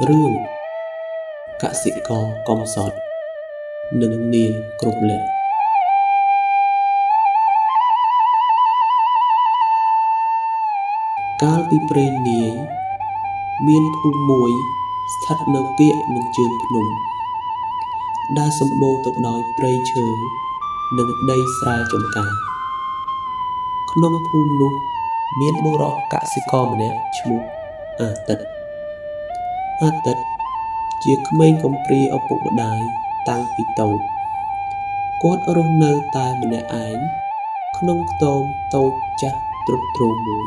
រឿងកសិករកំសត់និងនាងគ្រប់លក្ខណ៍កាលពីព្រេងនាយមានភូមិមួយស្ថិតនៅពាកនឹងជើងភ្នំដែលសម្បូរទៅដោយព្រៃឈើនិងដីស្រែចម្ការក្នុងភូមិនោះមានបុរសកសិករម្នាក់ឈ្មោះអាទិត្យជាក្មេងកំព្រាឪពុកម្ដាយតាំងពីតូចគាត់រស់នៅតែម្នាក់ឯងក្នុងខ្ទមតូចចាស់ទ្រុឌទ្រោមមួយ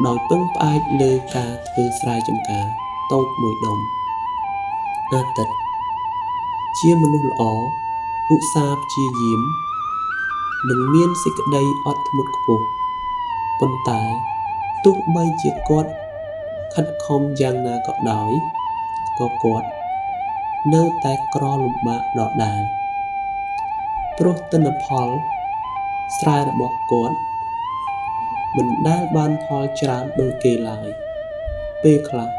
ដោយពឹងផ្អែកលើការធ្វើស្រែចម្ការតូចមួយដុំអាទិត្យជាមនុស្សល្អឧស្សាហ៍ព្យាយាមនិងមានសេចក្តីអត់ធ្មត់ខ្ពស់ប៉ុន្តែទោះបីជាគាត់ខិតខំយ៉ាងណាក៏ដោយក៏គាត់នៅតែក្រលំបាកដដែលព្រោះទិន្នផលស្រែរបស់គាត់មិនដែលបានផលច្រើនដូចគេឡើយពេលខ្លះ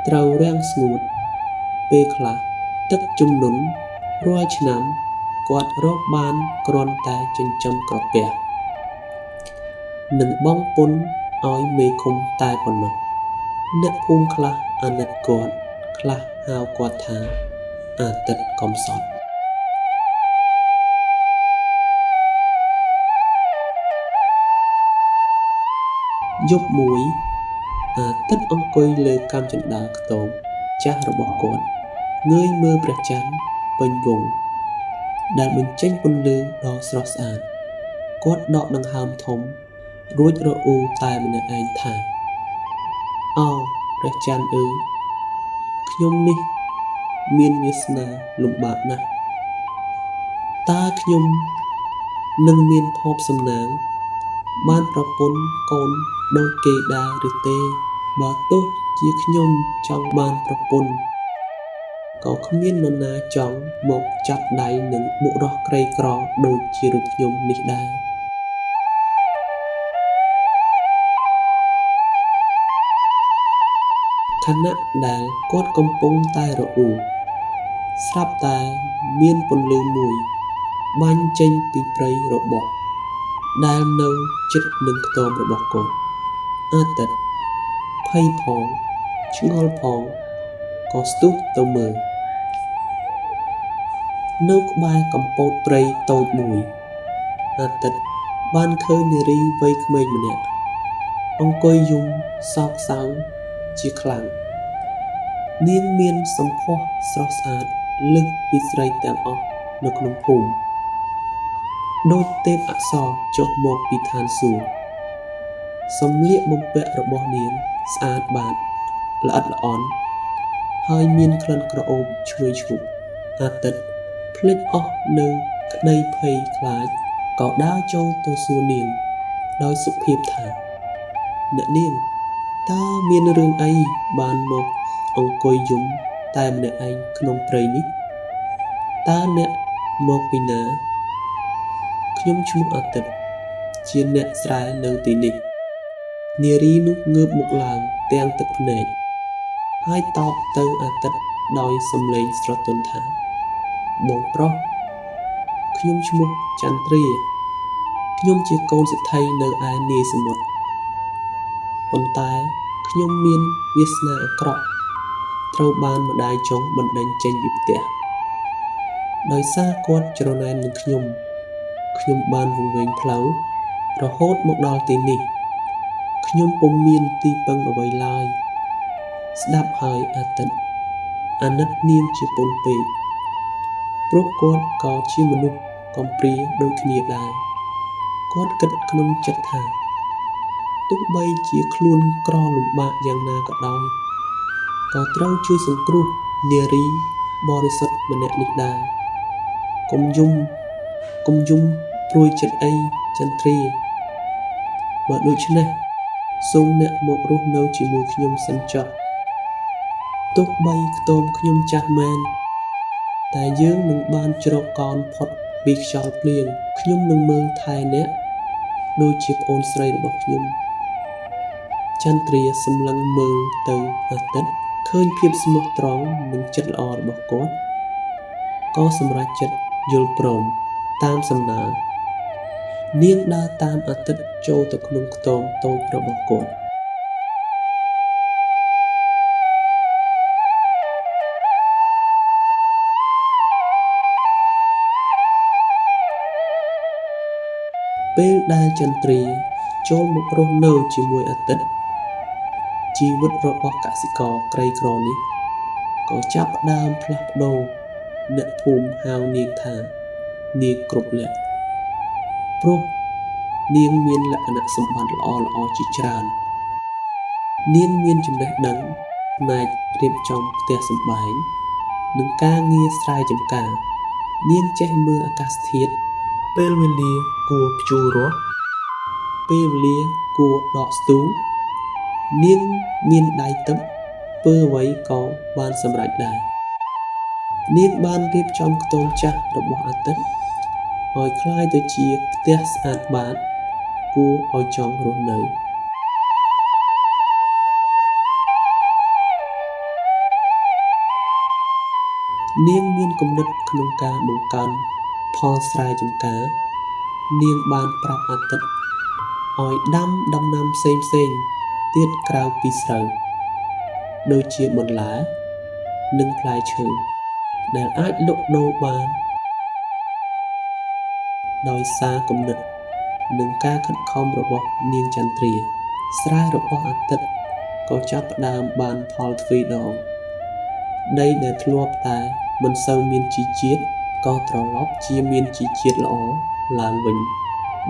ត្រូវរាំងស្ងួតពេលខ្លះទឹកជំនន់រាល់ឆ្នាំគាត់រកបានគ្រាន់តែចិញ្ចឹមក្រពះនិងបង់ពន្ធឲ្យមេឃុំតែប៉ុណ្ណោះអ្នកភូមិខ្លះអាណិតគាត់ខ្លះហៅគាត់ថាអាទិត្យកំសត់យប់មួយអាទិត្យអង្គុយលើកាំជណ្ដើរខ្ទមចាស់របស់គាត់ងើយមើលព្រះច័ន្ទពេញវង់ដែលបញ្ចេញពន្លឺដ៏ស្រស់ស្អាតគាត់ដកដង្ហើមធំរួចរអ៊ូតែម្នាក់ឯងថាអោព្រះច័ន្ទអើយខ្ញុំនេះមានវាសនាលំបាកណាស់តើខ្ញុំនឹងមានភ័ព្វសំណាងបានប្រពន្ធកូនដូចគេដែរឬទេបើទោះជាខ្ញុំចង់បានប្រពន្ធក៏គ្មាននរណាចង់មកចាប់ដៃនឹងបុរសក្រីក្រដូចជារូបខ្ញុំនេះដែរខណៈដែលគាត់កំពុងតែរអ៊ូស្រាប់តែមានពន្លឺមួយបាញ់ចេញពីព្រៃរបស់ដែលនៅជិតនឹងខ្ទមរបស់គាត់អាទិត្យភ័យផងឆ្ងល់ផងក៏ស្ទុះទៅមើលនៅក្បែរកំពតព្រៃតូចមួយអាទិត្យបានឃើញនារីវ័យក្មេងម្នាក់អង្គុយយំសោកសៅជាខ្លាំងនាងមានសម្ផស្សស្រស់ស្អាតលើសពីស្រីទាំងអស់នៅក្នុងភូមិដូចទេពអប្សរចុះមកពីឋានសួគ៌សម្លៀកបំពាក់របស់នាងស្អាតបាតល្អិតល្អន់ហើយមានក្លិនក្រអូបឈ្ងុយឈ្ងប់អាទិត្យភ្លេចអស់នៅក្តីភ័យខ្លាចក៏ដើរចូលទៅសួរនាងដោយសុភាពថាអ្នកនាងតើមានរឿងអីបានមកអង្គុយយំតែម្នាក់ឯងក្នុងព្រៃនេះតើអ្នកមកពីណាខ្ញុំឈ្មោះអាទិត្យជាអ្នកស្រែនៅទីនេះនារីនោះងើបមុខឡើងទាំងទឹកភ្នែកហើយតបទៅអាទិត្យដោយសំឡេងស្រទន់ថាបងប្រុសខ្ញុំឈ្មោះចន្ទ្រាខ្ញុំជាកូនសេដ្ឋីនៅឯនាយសមុទ្រប៉ុន្តែខ្ញុំមានវាសនាអាក្រក់ត្រូវបានម្ដាយចុងបណ្ដេញចេញពីផ្ទះដោយសារគាត់ច្រណែននឹងខ្ញុំបានវង្វេងផ្លូវរហូតមកដល់ទីនេះខ្ញុំពុំមានទីពឹងអ្វីឡើយស្ដាប់ហើយអាទិត្យអាណិតនាងជាពន់ពេកព្រោះគាត់ក៏ជាមនុស្សកំព្រាដូចគ្នាដែរគាត់គិតក្នុងចិត្តថាទោះបីជាខ្លួនក្រលំបាកយ៉ាងណាក៏ដោយក៏ត្រូវជួយសង្គ្រោះនារីបរិសុទ្ធម្នាក់នេះដែរកុំយំព្រួយចិត្តអីចន្ទ្រាបើដូច្នេះសូមអ្នកមករស់នៅជាមួយខ្ញុំសិនចុះទោះបីខ្ទមខ្ញុំចាស់មែនតែយើងនឹងបានជ្រកកោនផុតពីខ្យល់ភ្លៀងខ្ញុំនឹងមើលថែអ្នកដូចជាប្អូនស្រីរបស់ខ្ញុំចន្ទ្រាសម្លឹងមើលទៅអាទិត្យ ឃើញភាពស្មោះត្រង់និងចិត្តល្អរបស់គាត់ក៏សម្រេចចិត្តយល់ព្រមតាមសំណើនាងដើរតាមអាទិត្យចូលទៅក្នុងខ្ទមតូចរបស់គាត់ពេលដែលចន្ទ្រាចូលមករស់នៅជាមួយអាទិត្យជីវិតរបស់កសិករក្រីក្រនេះក៏ចាប់ផ្ដើមផ្លាស់ប្ដូរអ្នកភូមិហៅនាងថានាងគ្រប់លក្ខព្រោះនាងមានលក្ខណៈសម្បត្តិល្អៗជាច្រើននាងមានចំណេះដឹងផ្នែករៀបចំផ្ទះសម្បែងនិងការងារស្រែចម្ការនាងចេះមើលអាកាសធាតុពេលវេលាគួរភ្ជួររាស់ពេលវេលាគួរដកស្ទូងនាងមានដៃទិព្វធ្វើអ្វីក៏បានសម្រេចដែរនាងបានរៀបចំខ្ទមចាស់របស់អាទិត្យឲ្យคล้ายទៅជាផ្ទះស្អាតបាតគួរឲ្យចង់រស់នៅនាងមានគំនិតក្នុងការបង្កើនផលស្រែចម្ការនាងបានប្រាប់អាទិត្យឲ្យដាំដំណាំផ្សេងៗទៀតក្រៅពីស្រូវដូចជាបន្លែនិងផ្លែឈើដែលអាចលក់ដូរបានដោយសារគំនិតនិងការខិតខំរបស់នាងចន្ទ្រាស្រែរបស់អាទិត្យក៏ចាប់ផ្ដើមបានផលទ្វេដងដីដែលធ្លាប់តែមិនសូវមានជីជាតិក៏ត្រឡប់ជាមានជីជាតិល្អឡើងវិញ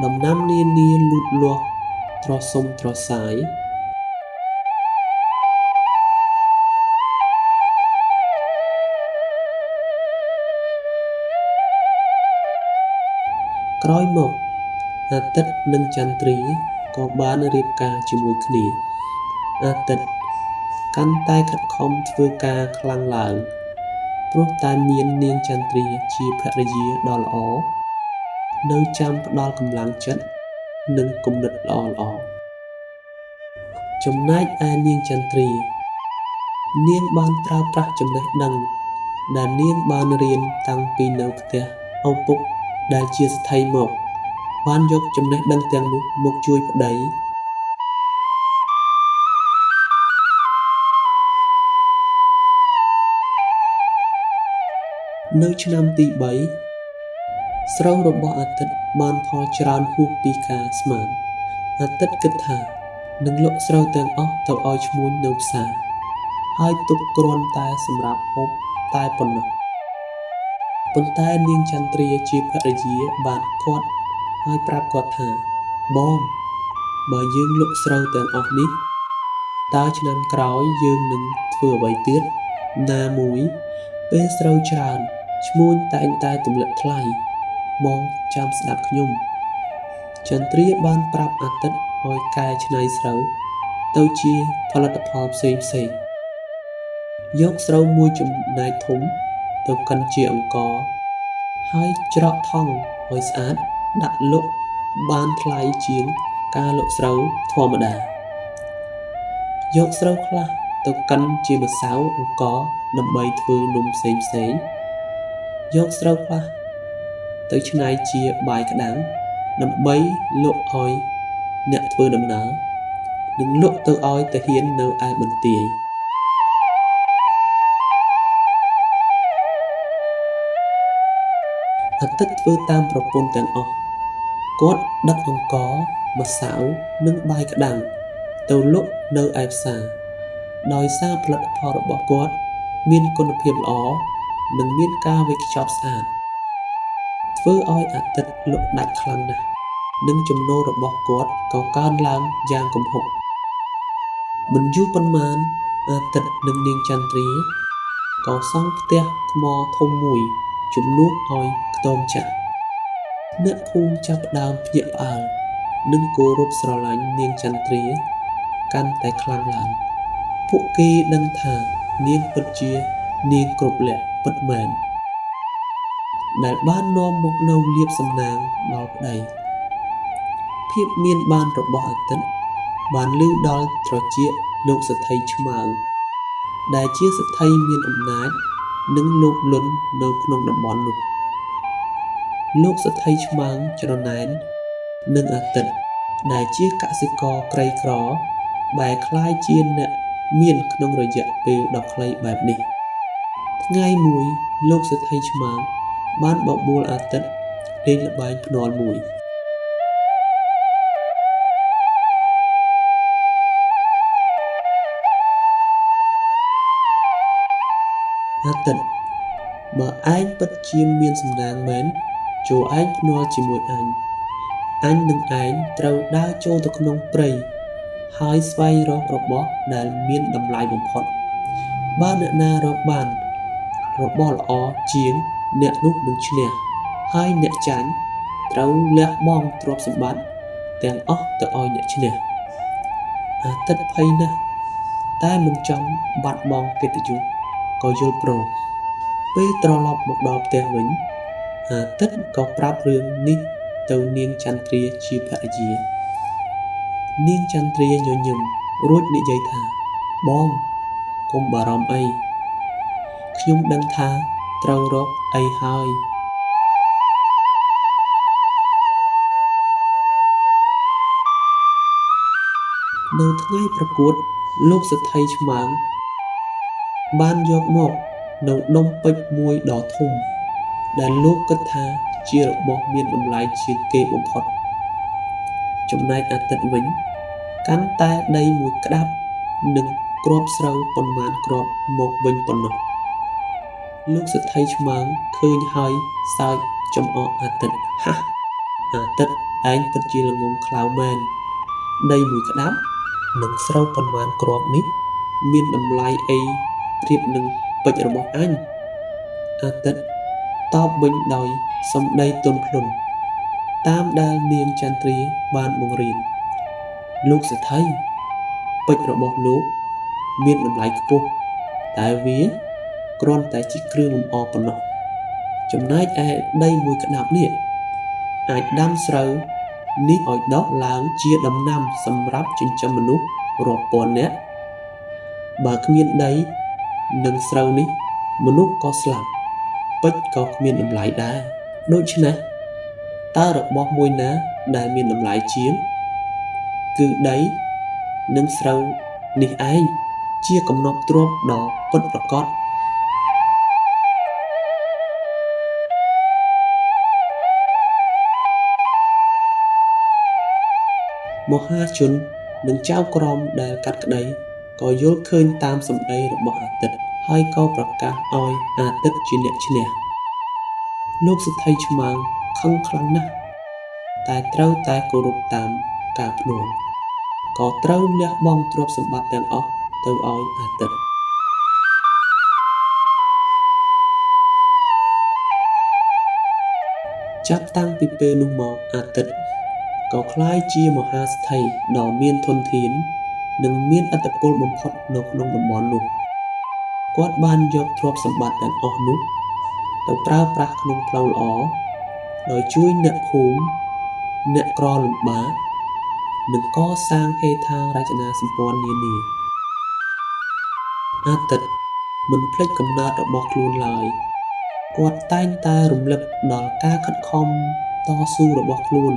ដំណាំនានាលូតលាស់ត្រសុំត្រសាយក្រោយមកអាទិត្យនិងចន្ទ្រាក៏បានរៀបការជាមួយគ្នាអាទិត្យកាន់តែខិតខំធ្វើការខ្លាំងឡើងព្រោះតែមាននាងចន្ទ្រាជាភរិយាដ៏ល្អនៅចាំផ្ដល់កម្លាំងចិត្តនិងគំនិតល្អៗចំណែកឯនាងចន្ទ្រានាងបានប្រើប្រាស់ចំណេះដឹងដែលនាងបានរៀនតាំងពីនៅផ្ទះឪពុកដែលជាស្ថីមកបានយកចំណេះដឹងទាំងនោះមកជួយប្តីនៅឆ្នាំទី3ស្រូវរបស់អាទិត្យបានផលច្រើនហួសពីការស្មានអាទិត្យគិតថានឹងលក់ស្រូវទាំងអស់ទៅឲ្យឈ្មួញនៅផ្សារហើយទុកគ្រាន់តែសម្រាប់ហូបតែប៉ុណ្ណោះប៉ុន្តែនាងចន្ទ្រាជាភរិយាបានគាត់ហើយប្រាប់គាត់ថាបងបើយើងលក់ស្រូវទាំងអស់នេះតើឆ្នាំក្រោយយើងនឹងធ្វើអ្វីទៀតណាមួយពេលស្រូវច្រើនឈ្មួញតែងតែទម្លាក់ថ្លៃបងចាំស្ដាប់ខ្ញុំចន្ទ្រាបានប្រាប់អាទិត្យឲ្យកែច្នៃស្រូវទៅជាផលិតផលផ្សេងយកស្រូវមួយចំណែកធំទៅកិនជាអង្ករហើយច្រកថង់ឲ្យស្អាតដាក់លក់បានថ្លៃជាងការលក់ស្រូវធម្មតាយកស្រូវខ្លះទៅកិនជាម្សៅអង្ករដើម្បីធ្វើនំផ្សេងយកស្រូវខ្លះទៅច្នៃជាបាយក្តាំងដើម្បីលក់ឲ្យអ្នកធ្វើដំណើរនិងលក់ទៅឲ្យទាហាននៅឯបន្ទាយអាទិត្យធ្វើតាមប្រពន្ធទាំងអស់គាត់ដឹកអង្ករម្សៅនិងបាយក្តាំងទៅលក់នៅឯផ្សារដោយសារផលិតផលរបស់គាត់មានគុណភាពល្អនិងមានការវេចខ្ចប់ស្អាតធ្វើឲ្យអាទិត្យលក់ដាច់ខ្លាំងណាស់និងចំណូលរបស់គាត់ក៏កើនឡើងយ៉ាងគំហុកមិនយូរប៉ុន្មានអាទិត្យនិងនាងចន្ទ្រាក៏សង់ផ្ទះថ្មធំមួយជំនួសឲ្យខ្ទមចាស់អ្នកភូមិចាប់ផ្ដើមភ្ញាក់ផ្អើលនិងគោរពស្រឡាញ់នាងចន្ទ្រាកាន់តែខ្លាំងឡើងពួកគេដឹងថានាងពិតជានាងគ្រប់លក្ខពិតមែនដែលបាននាំមកនូវលាភសំណាងដល់ប្តីភាពមានបានរបស់អាទិត្យបានលឺដល់ត្រចៀកលោកសេដ្ឋីឆ្មើង ដែលជាស្ថិមានអំណាចនិងលោភលន់នៅក្នុងតំបន់នោះលោកស្ថិឆ្មាំងច្រណែននិងអាទិត្យដែលជាកសិករក្រីក្របែរក្លាយជាអ្នកមានក្នុងរយៈពេលដ៏ខ្លីបែបនេះថ្ងៃមួយលោកស្ថិឆ្មាំងបានបបួលអាទិត្យលេងល្បែងភ្នាល់មួយអាទិត្យបើឯងពិតជាមានសំណាងមែនចូលឯងភ្នាល់ជាមួយអញនិងឯងត្រូវដើរចូលទៅក្នុងព្រៃហើយស្វែងរករបស់ដែលមានតម្លៃបំផុតបើអ្នកណារកបានរបស់ល្អជាងអ្នកនោះនឹងឈ្នះហើយអ្នកចាញ់ត្រូវលះបង់ទ្រព្យសម្បត្តិទាំងអស់ទៅឲ្យអ្នកឈ្នះអាទិត្យភ័យណាស់តែមិនចង់បាត់បង់កិត្តិយសក៏យល់ព្រមពេលត្រឡប់មកដល់ផ្ទះវិញអាទិត្យក៏ប្រាប់រឿងនេះទៅនាងចន្ទ្រាជាភរិយានាងចន្ទ្រាញញឹមរួចនិយាយថាបងកុំបារម្ភអីខ្ញុំដឹងថាត្រូវរកអីហើយនៅថ្ងៃប្រកួតលោកស្ថិឆ្មាំងបានយកមកនៅដុំពេជ្រមួយដ៏ធំដែលលោកគិតថាជារបស់មានតម្លៃជាងគេបំផុតចំណែកអាទិត្យវិញកាន់តែដីមួយក្តាប់និងគ្រាប់ស្រូវប៉ុន្មានគ្រាប់មកវិញប៉ុណ្ណោះលោកស្ថិឆ្មាំងឃើញហើយសើចចំអកអាទិត្យហាអាទិត្យឯងពិតជាល្ងងខ្លៅមែនដីមួយក្តាប់និងស្រូវប៉ុន្មានគ្រាប់នេះមានតម្លៃអីប្រៀបនឹងពេជ្ររបស់អញអាទិត្យតបវិញដោយសម្ដីទន់ភ្លន់តាមដែលនាងចន្ទ្រាបានបង្រៀនលោកស្ថិពេជ្ររបស់លោកមានតម្លៃខ្ពស់តែវាគ្រាន់តែជាគ្រឿងលម្អប៉ុណ្ណោះចំណែកឯដីមួយក្តាប់នេះអាចដាំស្រូវនេះឲ្យដុះឡើងជាដំណាំសម្រាប់ចិញ្ចឹមមនុស្សរាប់ពាន់នាក់បើគ្មានដីនិងស្រូវនេះមនុស្សក៏ស្លាប់ពេជ្រក៏គ្មានតម្លៃដែរដូច្នេះតើរបស់មួយណាដែលមានតម្លៃជាងគឺដីនិងស្រូវនេះឯងជាកំណប់ទ្រព្យដ៏ពិតប្រាកដមហាជននិងចៅក្រមដែលកាត់ក្តីក៏យល់ឃើញតាមសម្ដីរបស់អាទិត្យហើយក៏ប្រកាសឲ្យអាទិត្យជាអ្នកឈ្នះលោកស្ថិឆ្មាំងខឹងខ្លាំងណាស់តែត្រូវតែគោរពតាមការភ្នាល់ក៏ត្រូវលះបង់ទ្រព្យសម្បត្តិទាំងអស់ទៅឲ្យអាទិត្យចាប់តាំងពីពេលនោះមកអាទិត្យក៏ក្លាយជាមហាស្ថិដ៏មានធនធាននិងមានឥទ្ធិពលបំផុតនៅក្នុងតំបន់នោះគាត់បានយកទ្រព្យសម្បត្តិទាំងអស់នោះទៅប្រើប្រាស់ក្នុងផ្លូវល្អដោយជួយអ្នកភូមិអ្នកក្រលំបាកនិងកសាងហេដ្ឋារចនាសម្ព័ន្ធនានាអាទិត្យមិនភ្លេចកំណើតរបស់ខ្លួនឡើយគាត់តែងតែរំលឹកដល់ការខិតខំតស៊ូរបស់ខ្លួន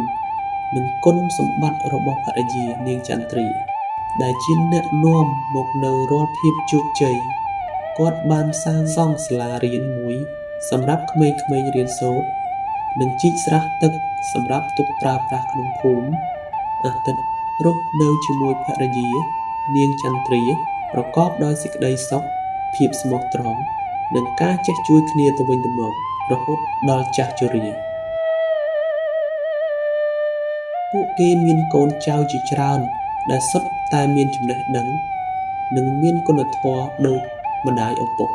និងគុណសម្បត្តិរបស់ភរិយានាងចន្ទ្រាដែលជាអ្នកនាំមកនៅរាល់ភាពជោគជ័យគាត់បានសាងសង់សាលារៀនមួយសម្រាប់ក្មេងៗរៀនសូត្រនិងជីកស្រះទឹកសម្រាប់ទុកប្រើប្រាស់ក្នុងភូមិអាទិត្យរស់នៅជាមួយភរិយានាងចន្ទ្រាប្រកបដោយសេចក្តីសុខភាពស្មោះត្រង់និងការចេះជួយគ្នាទៅវិញទៅមករហូតដល់ចាស់ជរាពួកគេមានកូនចៅជាច្រើនដែលសុទ្ធតែមានចំណេះដឹងនិងមានគុណធម៌ដូចម្ដាយឪពុក